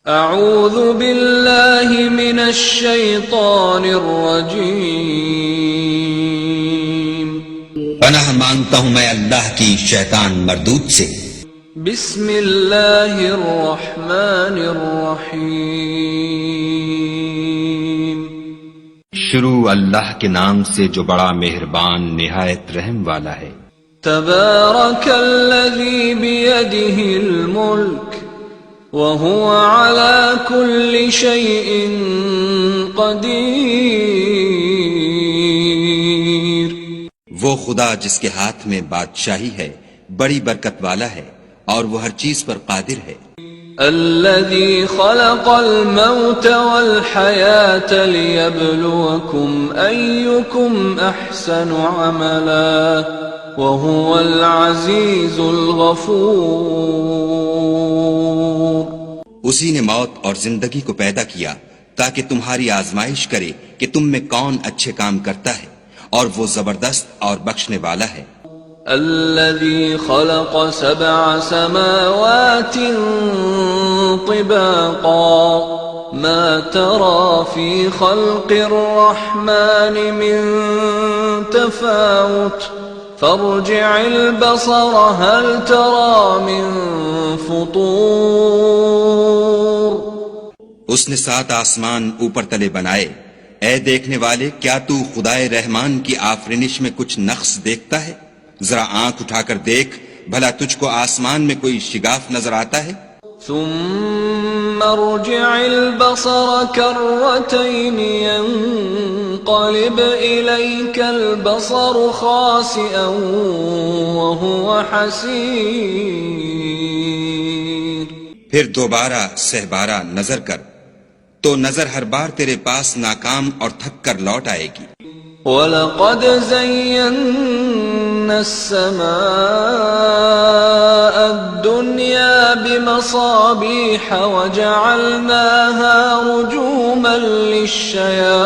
اعوذ باللہ من الشیطان الرجیم، پناہ مانگتا ہوں میں اللہ کی شیطان مردود سے۔ بسم اللہ الرحمن الرحیم، شروع اللہ کے نام سے جو بڑا مہربان نہایت رحم والا ہے۔ تبارک الذی بیدہ الملک وهو على كل شيء قدیر، وہ خدا جس کے ہاتھ میں بادشاہی ہے بڑی برکت والا ہے اور وہ ہر چیز پر قادر ہے۔ الذي خلق الموت والحياة ليبلوكم أيكم أحسن عملا وهو العزيز الغفور، اسی نے موت اور زندگی کو پیدا کیا تاکہ تمہاری آزمائش کرے کہ تم میں کون اچھے کام کرتا ہے، اور وہ زبردست اور بخشنے والا ہے۔ الذي خلق 7 سماوات طباقا ما ترى في خلق الرحمن من تفاوت فارجع البصر هل ترى من فطور، اس نے 7 آسمان اوپر تلے بنائے، اے دیکھنے والے کیا تو خدائے رحمان کی آفرینش میں کچھ نقص دیکھتا ہے؟ ذرا آنکھ اٹھا کر دیکھ بھلا تجھ کو آسمان میں کوئی شگاف نظر آتا ہے؟ ثم ارجع البصر كرتين ينقلب إليك البصر خاسئا وهو حسير، پھر دوبارہ سہبارہ نظر کر تو نظر ہر بار تیرے پاس ناکام اور تھک کر لوٹ آئے گی۔ وَلَقَدْ زَيَّنَّا السَّمَاءَ الدُّنْيَا بِمَصَابِيحَ وَجَعَلْنَاهَا رُجُومًا لِلشَّيَاطِينِ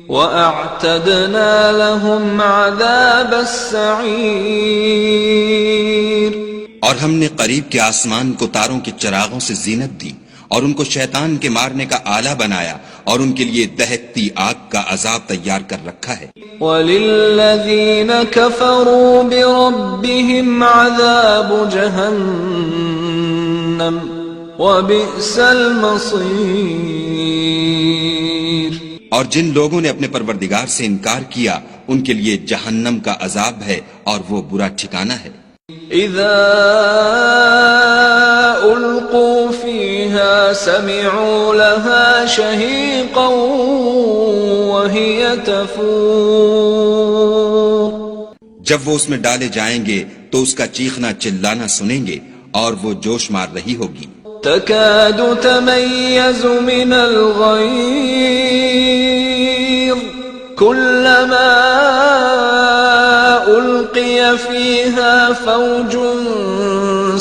وَأَعْتَدْنَا لَهُمْ عَذَابَ السَّعِيرِ، اور ہم نے قریب کے آسمان کو تاروں کے چراغوں سے زینت دی اور ان کو شیطان کے مارنے کا آلہ بنایا اور ان کے لیے دہکتی آگ کا عذاب تیار کر رکھا ہے۔ وَلِلَّذِينَ كَفَرُوا بِرَبِّهِمْ عَذَابُ جَهَنَّمَ وَبِئْسَ الْمَصِيرُ، اور جن لوگوں نے اپنے پروردگار سے انکار کیا ان کے لیے جہنم کا عذاب ہے اور وہ برا ٹھکانہ ہے۔ اذا القوا فيها سمعوا لها شهيقا وهي تفور، جب وہ اس میں ڈالے جائیں گے تو اس کا چیخنا چلانا سنیں گے اور وہ جوش مار رہی ہوگی۔ تكاد تميز من الغيظ كلما ألقي فيها فوج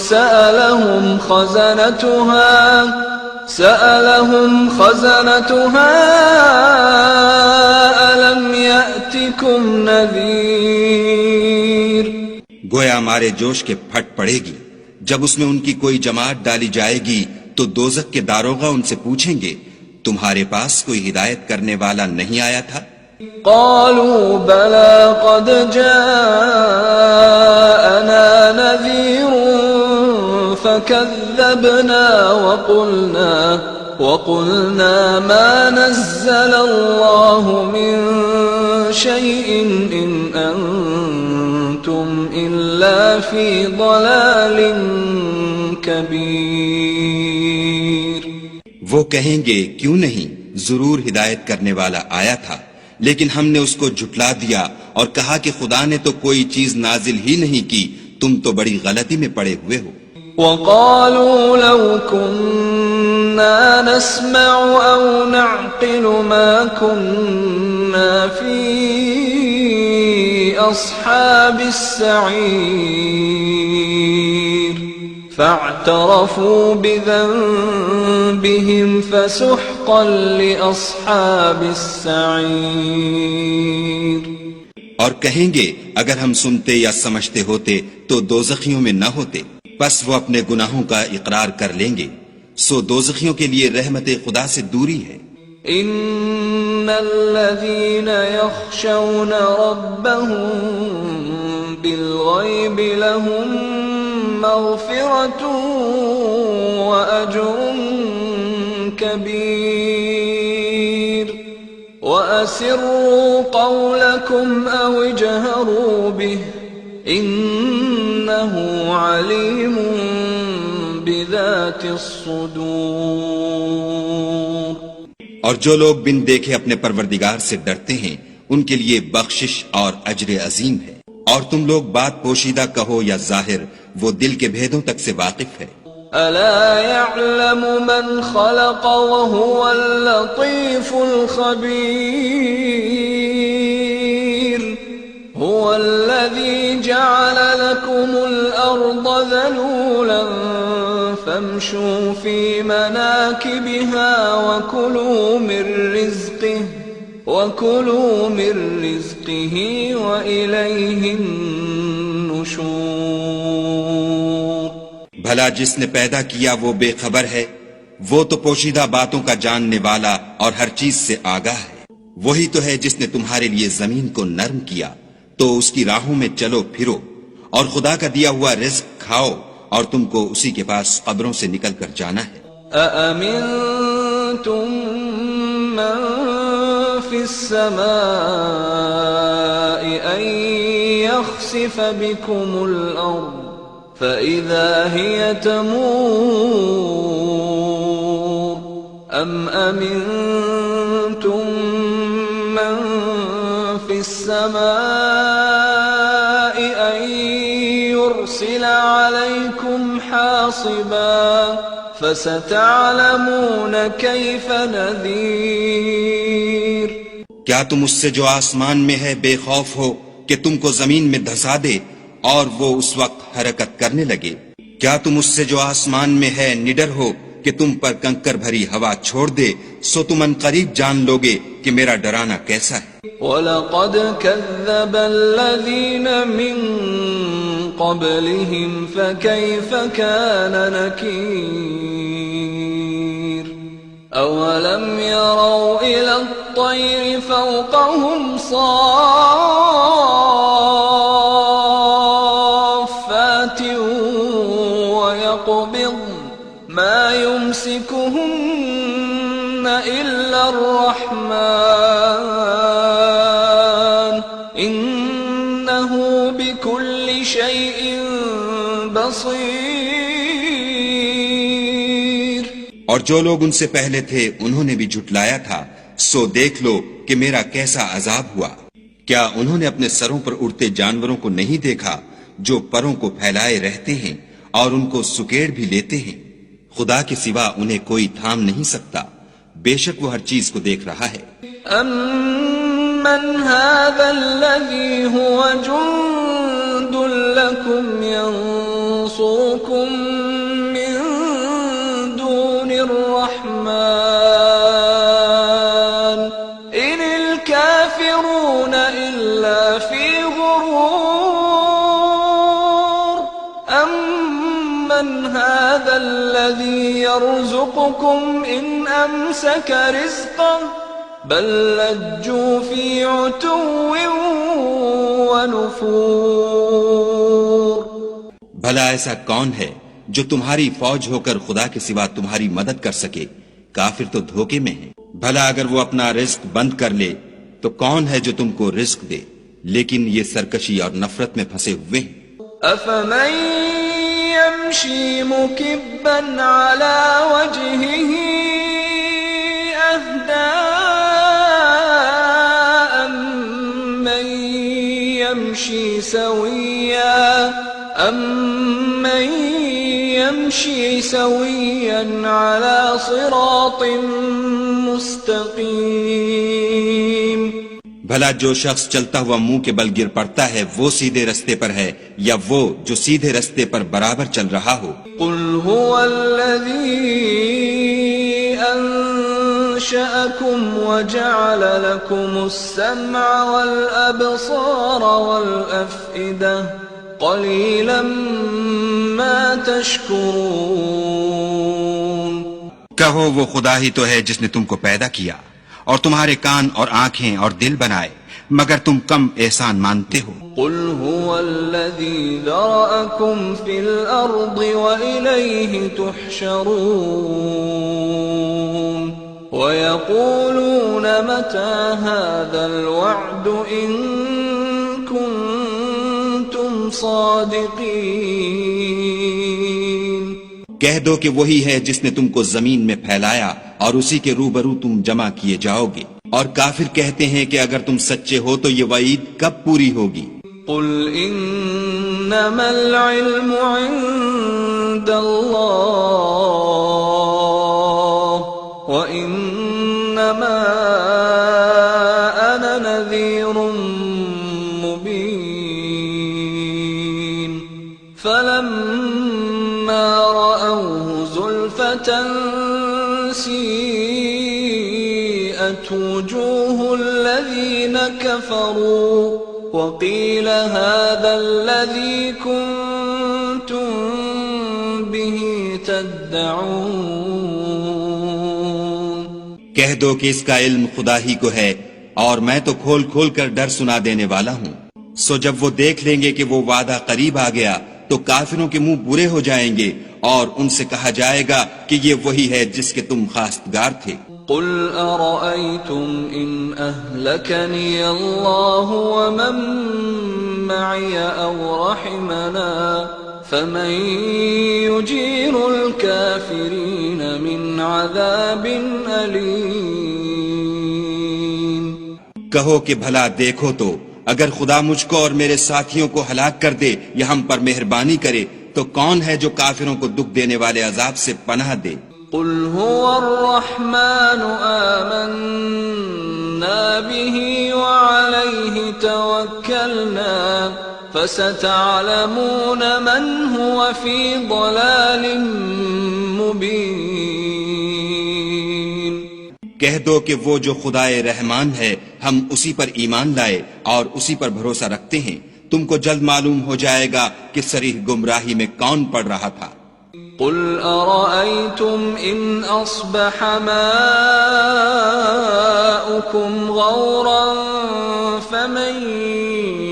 سألهم خزنتها ألم يأتكم نذير، گویا مارے جوش کے پھٹ پڑے گی جب اس میں ان کی کوئی جماعت ڈالی جائے گی تو دوزخ کے داروغہ ان سے پوچھیں گے تمہارے پاس کوئی ہدایت کرنے والا نہیں آیا تھا؟ قالوا بلى قد جاءنا نذير فكذبنا وقلنا ما نزل الله من شيء إن أنتم إلا في ضلال كبير، وہ کہیں گے کیوں نہیں، ضرور ہدایت کرنے والا آیا تھا لیکن ہم نے اس کو جھٹلا دیا اور کہا کہ خدا نے تو کوئی چیز نازل ہی نہیں کی، تم تو بڑی غلطی میں پڑے ہوئے ہو۔ وقالوا لو كنا نسمع أو نعقل ما كنا في أصحاب السعير فاعترفوا بذنبهم فسحقا لأصحاب السعير، اور کہیں گے اگر ہم سنتے یا سمجھتے ہوتے تو دوزخیوں میں نہ ہوتے۔ پس وہ اپنے گناہوں کا اقرار کر لیں گے، سو دوزخیوں کے لیے رحمت خدا سے دوری ہے۔ ان الذين يخشون ربهم بالغيب لهم مغفرة واجر كبير واسروا قولكم او اجهروا به انه عليم بذات الصدور۔ اور جو لوگ بن دیکھے اپنے پروردگار سے ڈرتے ہیں ان کے لیے بخشش اور اجر عظیم ہے۔ اور تم لوگ بات پوشیدہ کہو یا ظاہر، وہ دل کے بھیدوں تک سے واقف ہے۔ ألا يعلم من خلق وهو اللطيف الخبير هو الذي جعل لكم الأرض ذلولا فامشوا في مناكبها وكلوا من رزقه وإليه النشور۔ بھلا جس نے پیدا کیا وہ بے خبر ہے، وہ تو پوشیدہ باتوں کا جاننے والا اور ہر چیز سے آگاہ ہے۔ وہی تو ہے جس نے تمہارے لیے زمین کو نرم کیا، تو اس کی راہوں میں چلو پھرو اور خدا کا دیا ہوا رزق کھاؤ، اور تم کو اسی کے پاس قبروں سے نکل کر جانا ہے۔ أأمنتم من في السماء أن يخسف بكم الأرض فإذا هي تمور أم أمنتم من في السماء أن يرسل عليكم حاصبا فستعلمون كيف نذير۔ کیا تم اس سے جو آسمان میں ہے بے خوف ہو کہ تم کو زمین میں دھسا دے اور وہ اس وقت حرکت کرنے لگے؟ کیا تم اس سے جو آسمان میں ہے نڈر ہو کہ تم پر کنکر بھری ہوا چھوڑ دے؟ سو تم ان قریب جان لوگے کہ میرا ڈرانا کیسا ہے۔ وَلَقَدْ كَذَّبَ الَّذِينَ مِن قَبْلِهِمْ فَكَيْفَ كَانَ نَكِيرِ أَوَلَمْ يَرَوْا إِلَى الطَّيْرِ فَوْقَهُمْ صَافَّاتٍ وَيَقْبِضْنَ مَا يُمْسِكُهُنَّ إِلَّا الرَّحْمَنُ إِنَّهُ بِكُلِّ شَيْءٍ بَصِيرٌ۔ اور جو لوگ ان سے پہلے تھے انہوں نے بھی جھٹلایا تھا، سو دیکھ لو کہ میرا کیسا عذاب ہوا۔ کیا انہوں نے اپنے سروں پر اڑتے جانوروں کو نہیں دیکھا جو پروں کو پھیلائے رہتے ہیں اور ان کو سکیڑ بھی لیتے ہیں؟ خدا کے سوا انہیں کوئی تھام نہیں سکتا، بے شک وہ ہر چیز کو دیکھ رہا ہے۔ أَمَّنْ هَذَا الَّذِي هُوَ جُندٌ لَكُمْ يَنصُرُكُم مِّن دُونِ الرَّحْمَنِ إِنِ الْكَافِرُونَ إِلَّا فِي غُرُورٍ أَمَّنْ هَذَا الَّذِي يَرْزُقُكُمْ إِنْ أَمْسَكَ رِزْقَهُ بل لجوا في عتو ونفور۔ بھلا ایسا کون ہے جو تمہاری فوج ہو کر خدا کے سوا تمہاری مدد کر سکے؟ کافر تو دھوکے میں ہیں۔ بھلا اگر وہ اپنا رزق بند کر لے تو کون ہے جو تم کو رزق دے؟ لیکن یہ سرکشی اور نفرت میں پھنسے ہوئے ہیں۔ أفمن يمشي مكبا على وجهه أهدى أمن يمشي سويا على صراط مستقيم۔ بھلا جو شخص چلتا ہوا منہ کے بل گر پڑتا ہے وہ سیدھے رستے پر ہے یا وہ جو سیدھے رستے پر برابر چل رہا ہو؟ قل هو الذي أنشأكم وجعل لكم السمع والأبصار والأفئدة قليلا ما تشكرون. کہو وہ خدا ہی تو ہے جس نے تم کو پیدا کیا اور تمہارے کان اور آنکھیں اور دل بنائے، مگر تم کم احسان مانتے ہو. قل هو الذي ذرأكم في الأرض وإليه تحشرون. ويقولون متى هذا الوعد إن كنتم صادقين. کہہ دو کہ وہی ہے جس نے تم کو زمین میں پھیلایا اور اسی کے روبرو تم جمع کیے جاؤ گے. اور کافر کہتے ہیں کہ اگر تم سچے ہو تو یہ وعید کب پوری ہوگی؟ قل انما العلم عند الله وانما انا نذير مبين. فلما رأوه زلفة سيئت وجوه الذين كفروا وقيل هذا الذي كنتم به تدعون. کہہ دو کہ اس کا علم خدا ہی کو ہے اور میں تو کھول کھول کر ڈر سنا دینے والا ہوں. سو جب وہ دیکھ لیں گے کہ وہ وعدہ قریب آ گیا تو کافروں کے منہ برے ہو جائیں گے اور ان سے کہا جائے گا کہ یہ وہی ہے جس کے تم خواستگار تھے. قل أرأيتم إن أهلكني الله ومن معي أو رحمنا فمن يجير الكافرين من عذاب أليم. کہو کہ بھلا دیکھو تو اگر خدا مجھ کو اور میرے ساتھیوں کو ہلاک کر دے یا ہم پر مہربانی کرے تو کون ہے جو کافروں کو دکھ دینے والے عذاب سے پناہ دے؟ قل هو الرحمن آمنا به وعليه توكلنا فستعلمون من هو في ضلال مبين. کہہ دو کہ وہ جو خدائے رحمان ہے ہم اسی پر ایمان لائے اور اسی پر بھروسہ رکھتے ہیں، تم کو جلد معلوم ہو جائے گا کہ صریح گمراہی میں کون پڑ رہا تھا. قل أرأيتم إن أصبح ماؤكم غورا فمن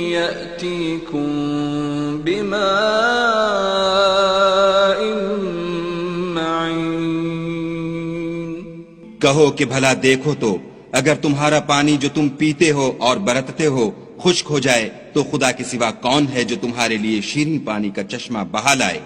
يأتيكم بماء معين. کہو کہ بھلا دیکھو تو اگر تمہارا پانی جو تم پیتے ہو اور برتتے ہو خشک ہو جائے تو خدا کے سوا کون ہے جو تمہارے لیے شیریں پانی کا چشمہ بہا لائے؟